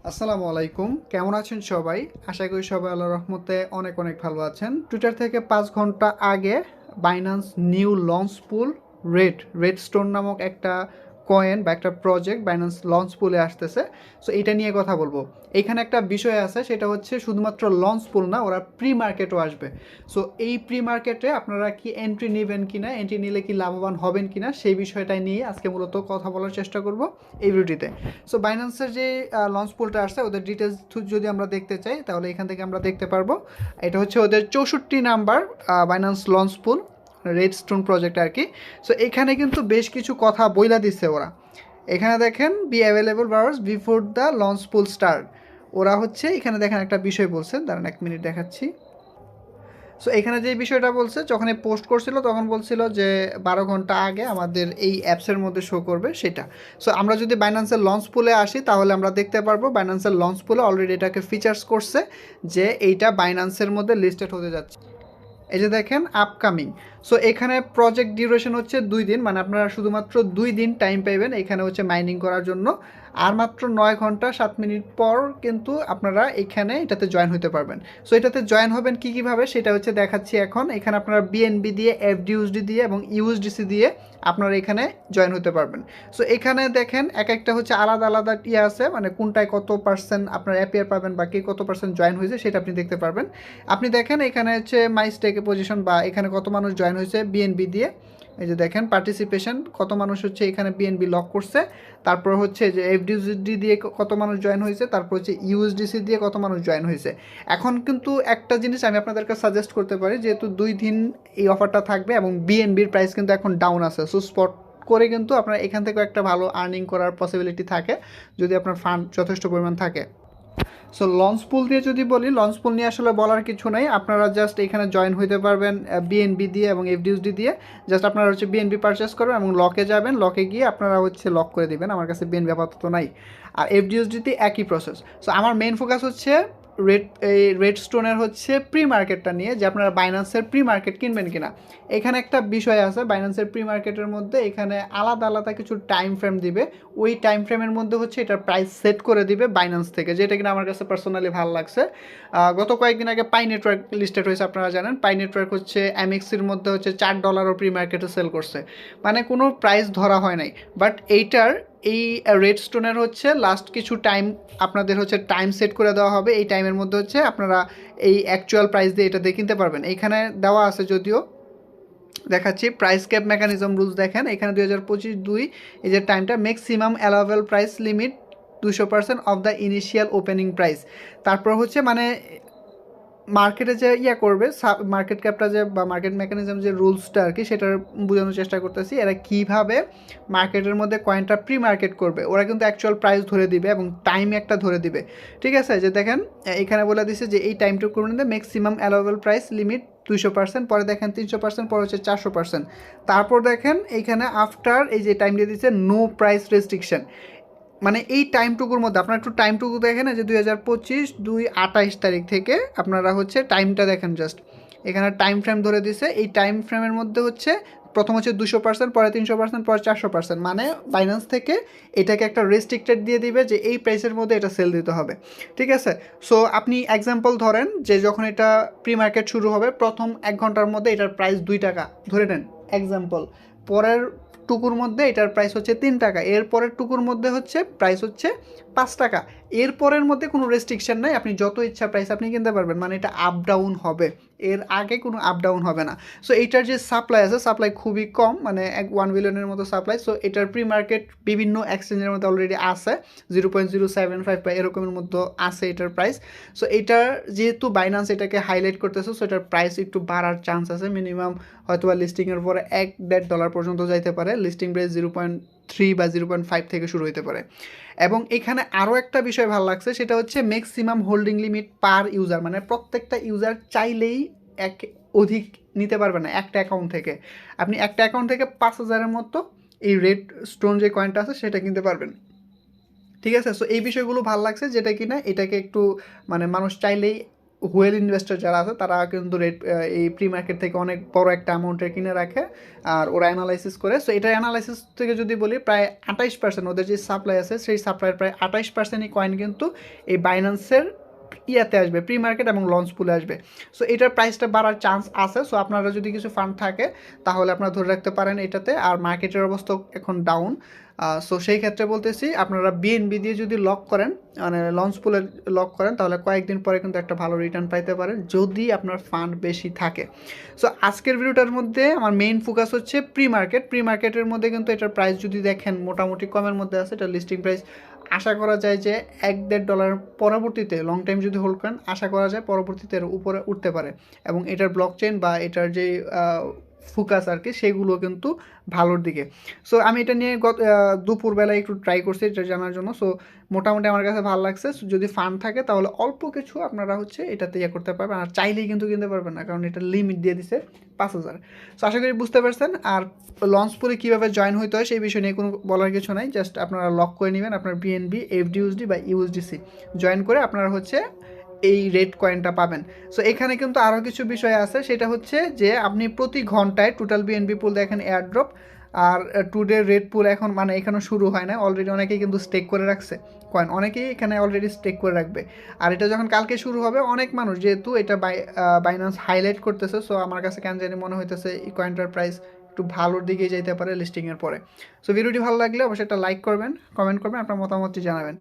আসসালামু আলাইকুম, কেমন আছেন সবাই? আশা করি সবাই আল্লাহর রহমতে অনেক অনেক ভালো আছেন। টুইটার থেকে ৫ ঘন্টা আগে বাইন্যান্স নিউ লঞ্চ পুল রেড স্টোন নামক একটা কয়েন বা একটা প্রজেক্ট বাইন্যান্স লঞ্চ পুলে আসতেছে। সো এটা নিয়ে কথা বলবো। এখানে একটা বিষয় আছে, সেটা হচ্ছে শুধুমাত্র লঞ্চ পুল না, ওরা প্রি মার্কেটও আসবে। সো এই প্রি মার্কেটে আপনারা কি এন্ট্রি নেবেন কিনা, এন্ট্রি নিলে কি লাভবান হবেন কিনা, সেই বিষয়টাই নিয়ে আজকে মূলত কথা বলার চেষ্টা করব এই ভিডিওতে। সো বাইন্যান্সের যে লঞ্চ পুলটা আসছে, ওদের ডিটেলস যদি আমরা দেখতে চাই তাহলে এখান থেকে আমরা দেখতে পারবো। এটা হচ্ছে ওদের 64 নাম্বার বাইন্যান্স লঞ্চ পুল, রেড স্টোন প্রজেক্ট আর কি। সো এখানে কিন্তু বেশ কিছু কথা বইলা দিচ্ছে ওরা। এখানে দেখেন, be available bars before the launch pool start. ওরা হচ্ছে এখানে দেখেন একটা বিষয় বলছে, দাঁড়ান 1 মিনিট দেখাচ্ছি। সো এখানে যে বিষয়টা বলছে, যখন এই পোস্ট করছিল তখন বলছিল যে 12 ঘন্টা আগে আমাদের এই অ্যাপসের মধ্যে শো করবে সেটা। সো আমরা যদি বাইন্যান্সের লঞ্চ পুলে আসি তাহলে আমরা দেখতে পারবো বাইন্যান্সের লঞ্চ পুলে অলরেডি এটাকে ফিচার্স করছে যে এইটা বাইন্যান্সের মধ্যে লিস্টেড হতে যাচ্ছে। এই যে দেখেন আপকামিং। সো এখানে প্রজেক্ট ডিউরেশন হচ্ছে 2 দিন, মানে আপনারা শুধুমাত্র 2 দিন টাইম পাইবেন এখানে হচ্ছে মাইনিং করার জন্য। আর মাত্র 9 ঘন্টা 7 মিনিট পর কিন্তু আপনারা এখানে এটাতে জয়েন হতে পারবেন। সো এটাতে জয়েন হবেন কীভাবে সেটা হচ্ছে দেখাচ্ছি এখন। এখানে আপনারা বিএনবি দিয়ে, এফডিউএসডি দিয়ে এবং ইউএসডিসি দিয়ে আপনারা এখানে জয়েন হতে পারবেন। সো এখানে দেখেন এক একটা হচ্ছে আলাদা আলাদা ইয়ে আছে, মানে কোনটায় কত পার্সেন্ট আপনার অ্যাপিয়ার পাবেন বা কে কত পার্সেন্ট জয়েন হয়েছে সেটা আপনি দেখতে পারবেন। আপনি দেখেন এখানে হচ্ছে মাই স্টেক পজিশন বা এখানে কত মানুষ জয়েন হয়েছে বিএনবি দিয়ে। এই যে দেখেন পার্টিসিপেশন, কত মানুষ হচ্ছে এখানে বিএনবি লক করছে। তারপর হচ্ছে যে এফডিউসডি দিয়ে কত মানুষ জয়েন হয়েছে, তারপর হচ্ছে ইউএসডিসি দিয়ে কত মানুষ জয়েন হয়েছে। এখন কিন্তু একটা জিনিস আমি আপনাদেরকে সাজেস্ট করতে পারি, যেহেতু 2 দিন এই অফারটা থাকবে এবং বিএনবির প্রাইস কিন্তু এখন ডাউন আছে। সো স্পট করে কিন্তু আপনার এখান থেকেও একটা ভালো আর্নিং করার পসিবিলিটি থাকে যদি আপনার ফান্ড যথেষ্ট পরিমাণ থাকে। সো লঞ্চ পুল দিয়ে যদি বলি, লঞ্চ পুল নিয়ে আসলে বলার কিছু নেই। আপনারা জাস্ট এখানে জয়েন হইতে পারবেন বিএনবি দিয়ে এবং এফডিউসডি দিয়ে। জাস্ট আপনারা হচ্ছে বিএনবি পারচেস করবেন এবং লকে যাবেন, লকে গিয়ে আপনারা হচ্ছে লক করে দিবেন। আমার কাছে বিএনবি আপাতত নাই। আর এফডিউসডিতে একই প্রসেস। সো আমার মেইন ফোকাস হচ্ছে রেড স্টোনের হচ্ছে প্রি মার্কেটটা নিয়ে, যে আপনারা বাইন্যান্সের প্রি মার্কেট কিনবেন কিনা। এখানে একটা বিষয় আছে, বাইন্যান্সের প্রি মার্কেটের মধ্যে এখানে আলাদা আলাদা কিছু টাইম ফ্রেম দিবে। ওই টাইম ফ্রেমের মধ্যে হচ্ছে এটার প্রাইস সেট করে দিবে বাইন্যান্স থেকে, যেটা কিনা আমার কাছে পার্সোনালি ভালো লাগছে। গত কয়েকদিন আগে পাই নেটওয়ার্ক লিস্টেড হয়েছে, আপনারা জানেন পাই নেটওয়ার্ক হচ্ছে এমএক্সির মধ্যে হচ্ছে $4 প্রি মার্কেটে সেল করছে, মানে কোনো প্রাইস ধরা হয় নাই। বাট এইটার এই রেড স্টোনের হচ্ছে লাস্ট কিছু টাইম আপনাদের হচ্ছে টাইম সেট করে দেওয়া হবে। এই টাইমের মধ্যে হচ্ছে আপনারা এই অ্যাকচুয়াল প্রাইস দিয়ে এটা দিয়ে কিনতে পারবেন। এইখানে দেওয়া আছে, যদিও দেখাচ্ছি প্রাইস ক্যাপ মেকানিজম রুলস। দেখেন এখানে 2025-2 এই যে টাইমটা, maximum allowable price limit 200% of the initial opening price. তারপর হচ্ছে মানে মার্কেটে যে করবে, মার্কেট ক্যাপটা যে বা মার্কেট মেকানিজম যে রুলসটা আর কি, সেটার বোঝানোর চেষ্টা করতেছি এরা কীভাবে মার্কেটের মধ্যে কয়েনটা প্রি মার্কেট করবে। ওরা কিন্তু অ্যাকচুয়াল প্রাইস ধরে দিবে এবং টাইম একটা ধরে দিবে। ঠিক আছে, যে দেখেন এখানে বলে দিছে যে এই টাইমটুকুর মধ্যে ম্যাক্সিমাম অ্যালাউয়েবল প্রাইস লিমিট 200%, পরে দেখেন 300%, পরে হচ্ছে 400%। তারপর দেখেন এইখানে আফটার এই যে টাইম দিয়ে দিচ্ছে নো প্রাইস রেস্ট্রিকশন। মানে এই টাইমটুকুর মধ্যে আপনারা একটু টাইমটুকু দেখেন, যে 2025-2/28 থেকে আপনারা হচ্ছে টাইমটা দেখেন জাস্ট। এখানে টাইম ফ্রেম ধরে দিছে, এই টাইম ফ্রেমের মধ্যে হচ্ছে প্রথম হচ্ছে 200%, পরে 300%, পরে 400%। মানে বাইন্যান্স থেকে এটাকে একটা রেস্ট্রিক্টেড দিয়ে দিবে যে এই প্রাইসের মধ্যে এটা সেল দিতে হবে। ঠিক আছে। সো আপনি এক্সাম্পল ধরেন যে যখন এটা প্রি মার্কেট শুরু হবে, প্রথম 1 ঘন্টার মধ্যে এটার প্রাইস 2 টাকা ধরে নেন এক্সাম্পল। পরের টুকুর মধ্যে এটার প্রাইস হচ্ছে 3 টাকা, এরপরের টুকুর মধ্যে হচ্ছে প্রাইস হচ্ছে 5 টাকা। এরপরের মধ্যে কোনো রেস্ট্রিকশন নাই, আপনি যত ইচ্ছা প্রাইস আপনি কিনতে পারবেন, মানে এটা আপ ডাউন হবে, এর আগে কোনো আপ ডাউন হবে না। সো এইটার যে সাপ্লাই আছে, সাপ্লাই খুবই কম, মানে 1 বিলিয়নের মতো সাপ্লাই। সো এটার প্রি মার্কেট বিভিন্ন এক্সচেঞ্জের মধ্যে অলরেডি আছে, 0.075 বা এরকমের মধ্যে আছে এটার প্রাইস। সো এটার যেহেতু বাইন্যান্স এটাকে হাইলাইট করতেছে, সো এটার প্রাইস একটু বাড়ার চান্স আছে। মিনিমাম হয়তো বা লিস্টিংয়ের পরে $1-1.5 পর্যন্ত যাইতে পারে। লিস্টিং প্রাইস 0.3 বা 0.5 থেকে শুরু হতে পারে। এবং এখানে আরও একটা বিষয় ভালো লাগছে, সেটা হচ্ছে ম্যাক্সিমাম হোল্ডিং লিমিট পার ইউজার, মানে প্রত্যেকটা ইউজার চাইলেই এক অধিক নিতে পারবে না একটা অ্যাকাউন্ট থেকে। আপনি একটা অ্যাকাউন্ট থেকে 5,000-এর মতো এই রেড স্টোন যে কয়েনটা আছে সেটা কিনতে পারবেন। ঠিক আছে। সো এই বিষয়গুলো ভালো লাগছে, যেটা কিনা এটাকে একটু মানে মানুষ চাইলেই হুয়েল ইনভেস্টর যারা আছে তারা কিন্তু রেট এই প্রি মার্কেট থেকে অনেক বড় একটা অ্যামাউন্টের কিনে রাখে, আর ওরা অ্যানালাইসিস করে। সো এটা অ্যানালাইসিস থেকে যদি বলি প্রায় 28% ওদের যে সাপ্লাই আছে সেই সাপ্লাইয়ের প্রায় 28%ই কয়েন কিন্তু এই বাইন্যান্সের ইয়াতে আসবে, প্রি মার্কেট এবং লঞ্চ পুলে আসবে। সো এটার প্রাইসটা বাড়ার চান্স আছে। সো আপনারা যদি কিছু ফান্ড থাকে তাহলে আপনারা ধরে রাখতে পারেন এটাতে। আর মার্কেটের অবস্থা এখন ডাউন, সো সেই ক্ষেত্রে বলতেছি আপনারা বিএনবি দিয়ে যদি লক করেন, মানে লঞ্চ পুলে লক করেন, তাহলে কয়েকদিন পরে কিন্তু একটা ভালো রিটার্ন পাইতে পারেন যদি আপনার ফান্ড বেশি থাকে। সো আজকের ভিডিওটার মধ্যে আমার মেইন ফোকাস হচ্ছে প্রি মার্কেট। প্রি মার্কেটের মধ্যে কিন্তু এটার প্রাইস যদি দেখেন মোটামুটি কমের মধ্যে আছে। এটা লিস্টিং প্রাইস আশা করা যায় যে $1-1.5 পরবর্তীতে লং টাইম যদি হোল্ড করেন আশা করা যায় পরবর্তীতে এর উপরে উঠতে পারে, এবং এটার ব্লক চেইন বা এটার যে ফোকাস আর কি সেগুলো কিন্তু ভালোর দিকে। সো আমি এটা নিয়ে দুপুরবেলায় একটু ট্রাই করছি এটা জানার জন্য। সো মোটামুটি আমার কাছে ভালো লাগছে। So, যদি ফান্ড থাকে তাহলে অল্প কিছু আপনারা হচ্ছে এটাতে ইয়ে করতে পারবেন, আর চাইলেই কিন্তু কিনতে পারবেন না, কারণ এটা লিমিট দিয়ে দিছে 5,000। সো আশা করি বুঝতে পারছেন। আর লঞ্চ পুলে কীভাবে জয়েন হইতে হয় সেই বিষয় নিয়ে কোনো বলার কিছু নাই, জাস্ট আপনারা লক করে নেবেন আপনার বিএনবি, এফডিউএসডি বা ইউএসডিসি জয়েন করে আপনারা হচ্ছে এই রেট কয়েনটা পাবেন। সো এখানে কিন্তু আরও কিছু বিষয় আছে, সেটা হচ্ছে যে আপনি প্রতি ঘন্টায় টোটাল বিএনবি পুল দেখেন এয়ারড্রপ, আর টুডে রেড পুল এখন মানে এখানেও শুরু হয় না, অলরেডি অনেকেই কিন্তু স্টেক করে রাখছে কয়েন, অনেকেই এখানে অলরেডি স্টেক করে রাখবে। আর এটা যখন কালকে শুরু হবে অনেক মানুষ যেহেতু এটা বাইন্যান্স হাইলাইট করতেছে, সো আমার কাছে কেন জানি মনে হইতেছে এই কয়েনটার প্রাইস একটু ভালোর দিকে যেতে পারে লিস্টিংয়ের পরে। সো ভিডিওটি ভালো লাগলে অবশ্যই একটা লাইক করবেন, কমেন্ট করবেন, আপনার মতামতটি জানাবেন।